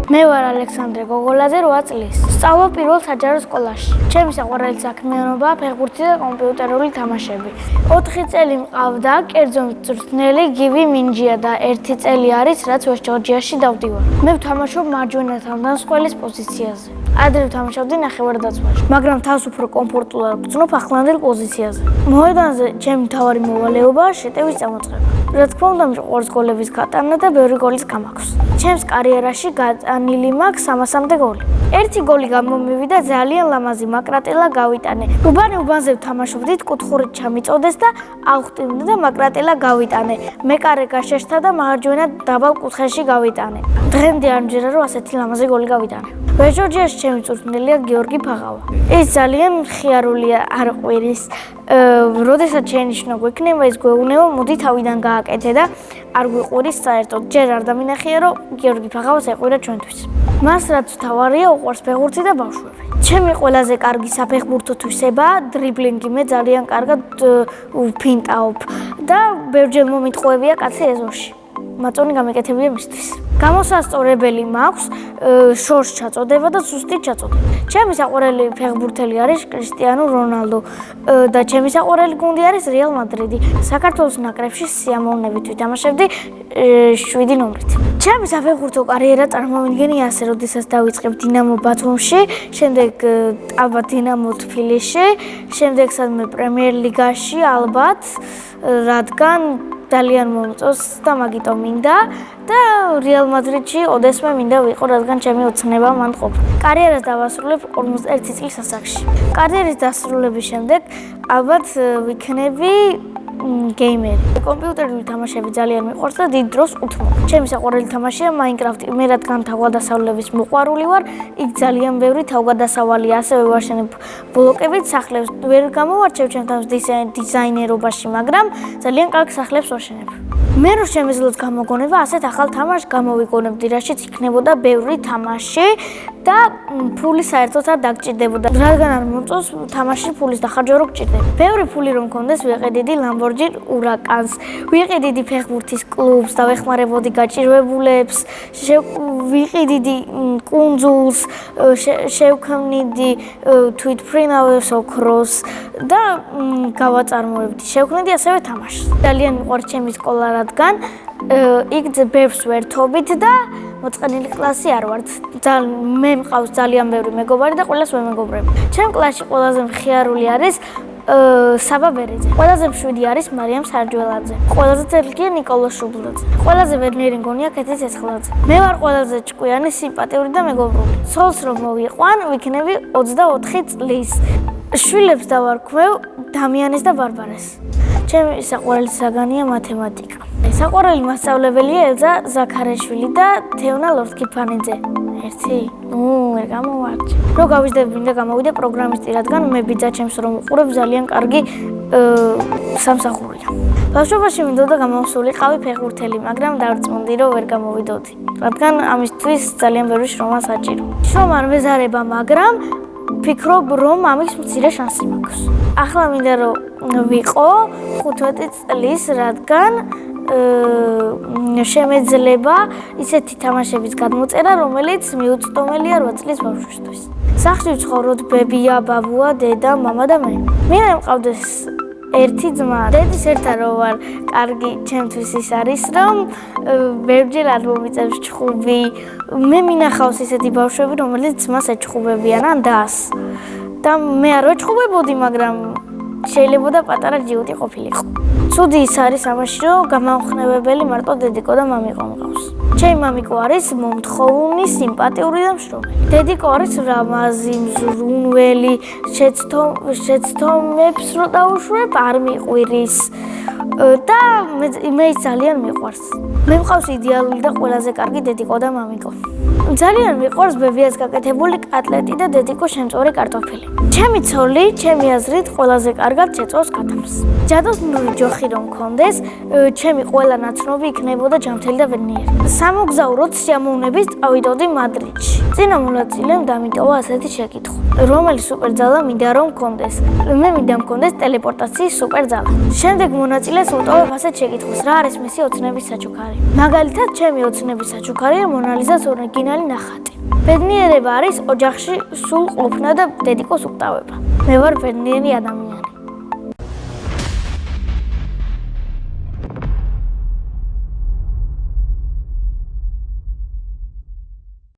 მე ვარ ალექსანდრე გოგოლაძე 8 წლის. სწავლობ პირველ საჯარო სკოლაში. ჩემი საყვარელი საქმიანობაა ფეხბურთი და კომპიუტერული თამაშები. 4 წელი მყავდა კერძო მწვრთნელი გივი მინჯია და 1 წელი არის რაც ვესტ ჯორჯიაში დავდივარ. მე ვთამაშობ მარჯვენა თავდამსხმელის პოზიციაზე. ადრე ვთამაშობდი ნახევარ-დაცვაში, მაგრამ თავს უფრო კომფორტულად ვგრძნობ ახლანდელ პოზიციაზე. მოედანზე ჩემი მთავარი მოვალეობაა შეტევის წამოწყება. რა თქმა უნდა, მყავს გოლების გატანა და ბევრი გოლის გამაქვს. ჩემს კარიერაში გატანილი მაქვს 300-მდე გოლი. ერთი გოლი გამომივიდა ძალიან ლამაზი მაკრატელა გავიტანე. უბანზე ვთამაშობდით, კუთხურით ჩამიწოდეს და ავხტიმდა და მაკრატელა გავიტანე. მე კარე გაშეშთა და მარჯვენა დაბალ კუთხეში გავიტანე. დღემდე არ მჯერა რომ ასეთი ლამაზი გოლი გავიტანე. ვესტ ჯორჯიაში ჩემი მწვრთნელია გიორგი ფაღავა. ის ძალიან ხიარულია, არ ყვირის. როდესაც შენიშნო გვექნება ის გვეუბნება, მოდი თავიდან გააკეთე და არ გვიყვირის საერთოდ. ჯერ არ დამინახია რომ გიორგი ფაღავას ეყვირა ჩვენთვის. მას რაც თავარია უყვარს ფეხბურთი და ბავშვები. ჩემი ყველაზე კარგი საფეხბურთო თვისებაა დრიბლინგი. მე ძალიან კარგად ვფინტაობ და ბევრჯერ მომიტყუებია კაცი ეზოში. მაწონი გამეკეთებია მისთვის. გამოსასწორებელი მაქვს შორს ჩაწოდება და სუსტით ჩაწოდება. ჩემი საყვარელი ფეხბურთელი არის კრისტიანო რონალდო და ჩემი საყვარელი გუნდი არის რეალ მადრიდი. საქართველოს ნაკრებში სიამოვნებით ვითამაშებდი 7 ნომრით. ჩემი საფეხბურთო კარიერა წარმოვიდგენი ასე, როდესაც დავიწყებ დინამო ბათუმში, შემდეგ ალბათ დინამო თბილისში, შემდეგ სადმე პრემიერ ლიგაში ალბათ, რადგან ძალიან მომწონს და მაგიტომ მინდა და რეალ მადრიდში ოდესმე მინდა ვიყო, რადგან ჩემი ოცნება მანდ ყოფნა. კარიერას დავასრულებ 41 წლის ასაკში. კარიერის დასრულების შემდეგ ალბათ ვიქნები გეიმერი. კომპიუტერული თამაშები ძალიან მიყვარს და დიდ დროს უთმობ. ჩემი საყვარელი თამაშია მაინკრაფტი. მე რადგან თავგადასავლების მოყვარული ვარ, იქ ძალიან ბევრი თავგადასავალია, ასევე ვაშენებ ბლოკებით სახლებს. ვერ გამოვარჩევ ჩემთან დიზაინერობაში, მაგრამ ძალიან კარგ სახლებს ვაშენებ. მე რო შემეძლოთ გამოგონება, ასეთ ახალ თამაშს გამოვიგონებდი, რაშიც იქნებოდა ბევრი თამაში და ფული საერთოდ არ დაგჭირდებოდა. რადგან არ მომწონს თამაში ფულის დახარჯვა რო გჭირდება. ბევრი ფული რომ მქონდეს, ვიყიდიდი Lamborghini Huracans, ვიყიდიდი ფეხბურთის კლუბს და ვეხმარებოდი გაჭირვებულებს, ვიყიდიდი კუნძულს, შევქმნიდი თვითმფრინავის ოქროს და გავაწარმოებდი. შევქმნიდი ასევე თამაშს. ძალიან მიყვარს ჩემი სკოლა, რადგან იქ ბევრს ვერთობით და მოწყენილი კლასი არ ვართ. მე მყავს ძალიან ბევრი მეგობარი და ყველას ვემეგობრები. ჩემ კლასში ყველაზე მხიარული არის საბა ბერეძე. ყველაზე მშვიდი არის მარიამ სარჯველაძე. ყველაზე ძელგია ნიკოლოზ შუბლაძე. ყველაზე ვერნიერი მგონია კეთი ცეცხლაძე. მე ვარ ყველაზე ჭკვიანი, სიმპათიური და მეგობრული. ცოლს რომ მოვიყვან, ვიქნები 24 წლის. შვილებს დავარქმევ დამიანეს და ბარბარეს. ჩემი საყვარელი საგანია მათემატიკა. საყვარელი მასწავლებელია ელზა ზაქარეშვილი და თევნა ლორთქიფანიძე. ერთი? ვერ გამოვარჩე. რო გავიზრდები მინდა გამოვიდე პროგრამისტი, რადგან მე ბიძა ჩემს რომ უყურებ ძალიან კარგი სამსახურია. ბავშვობაში მინდოდა გამოვსულიყავი ფეხბურთელი, მაგრამ დავწმუნდი რომ ვერ გამოვიდოდი, რადგან ამისთვის ძალიან ბევრი შრომა საჭირო. შრომა არ მეზარება, მაგრამ ვფიქრობ რომ ამის მცირე შანსი მაქვს. ახლა მინდა რომ ვიყო 15 წლის, რადგან შემეძლება ისეთი თამაშების გადმოწერა, რომელიც მიუწვდომელია 8 წლის ბავშვისთვის. სახლში ვცხოვრობ ბებია, ბაბუა, დედა, მამა და მე. მინდა მყავდეს ერთი ძმა. დედის ერთად რო ვარ, კარგი ჩემთვის ის არის, რომ ბევრჯერ არ მომიწევს ჩხუბი. მე მინახავს ისეთი ბავშვები, რომელიც ძმას ეჩხუბებიან ან დას. და მე არ ვეჩხუბებოდი, მაგრამ შეიძლება და პატარა ჯიუტი ყოფილიყო. ცუდი ის არის ამაში, რომ გამამხნევებელი მარტო დედიკო და მამიკო მყავს. ჩემი მამიკო არის მომთხოვნი, სიმპათიური და მშრომელი. დედიკო არის ლამაზი, მზრუნველი, შეცდომებს რო დაუშვებ, არ მიყვირის და მე ძალიან მიყვარს. მე მყავს იდეალური და ყველაზე კარგი დედიკო და მამიკო. ძალიან მიყვარს ბებიას გაკეთებული კატლეტი და დედიკო შემწვარი კარტოფილი. ჩემი ცოლი, ჩემი აზრით, ყველაზე კარგად შეწვავს კათამს. ჯადოსნური ჯოხი რომ მქონდეს, ჩემი ყველა ნაცნობი იქნებოდა ჯანმრთელი და ვერნიერი. სამოგზაუროდ სიამოვნებით წავიდოდი მადრიდში. წინა მონაწილემ დამიტოვა ასეთი შეკითხვა: რომელი სუპერძალა მინდა რომ მქონდეს? მე მინდა მქონდეს ტელეპორტაციის სუპერძალა. შემდეგ მონაწილეს უტოვებ ასეთ შეკითხვას: რა არის მისი ოცნების საჩუქარი? მაგალითად, ჩემი ოცნების საჩუქარია მონალიზას ორიგინალი ორიგინალი ნახატი. ბედნიერება არის ოჯახში სულ ყოფნა და დედიკოს უკტავება. მე ვარ ბედნიერი ადამიანი.